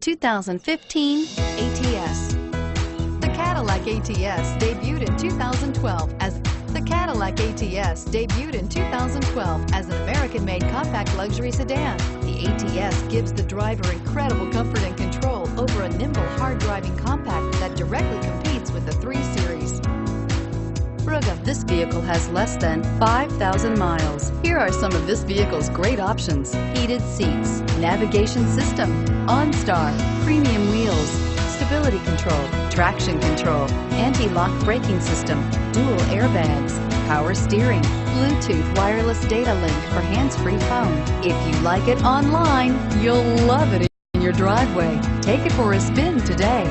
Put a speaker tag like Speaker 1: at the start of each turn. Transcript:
Speaker 1: 2015 ATS. The Cadillac ATS debuted in 2012 as an American-made compact luxury sedan. The ATS gives the driver incredible comfort and control over a nimble, hard-driving compact that directly competes with the 3 Series. This vehicle has less than 5,000 miles. Here are some of this vehicle's great options: heated seats, navigation system, OnStar, premium wheels, stability control, traction control, anti-lock braking system, dual airbags, power steering, Bluetooth wireless data link for hands-free phone. If you like it online, you'll love it in your driveway. Take it for a spin today.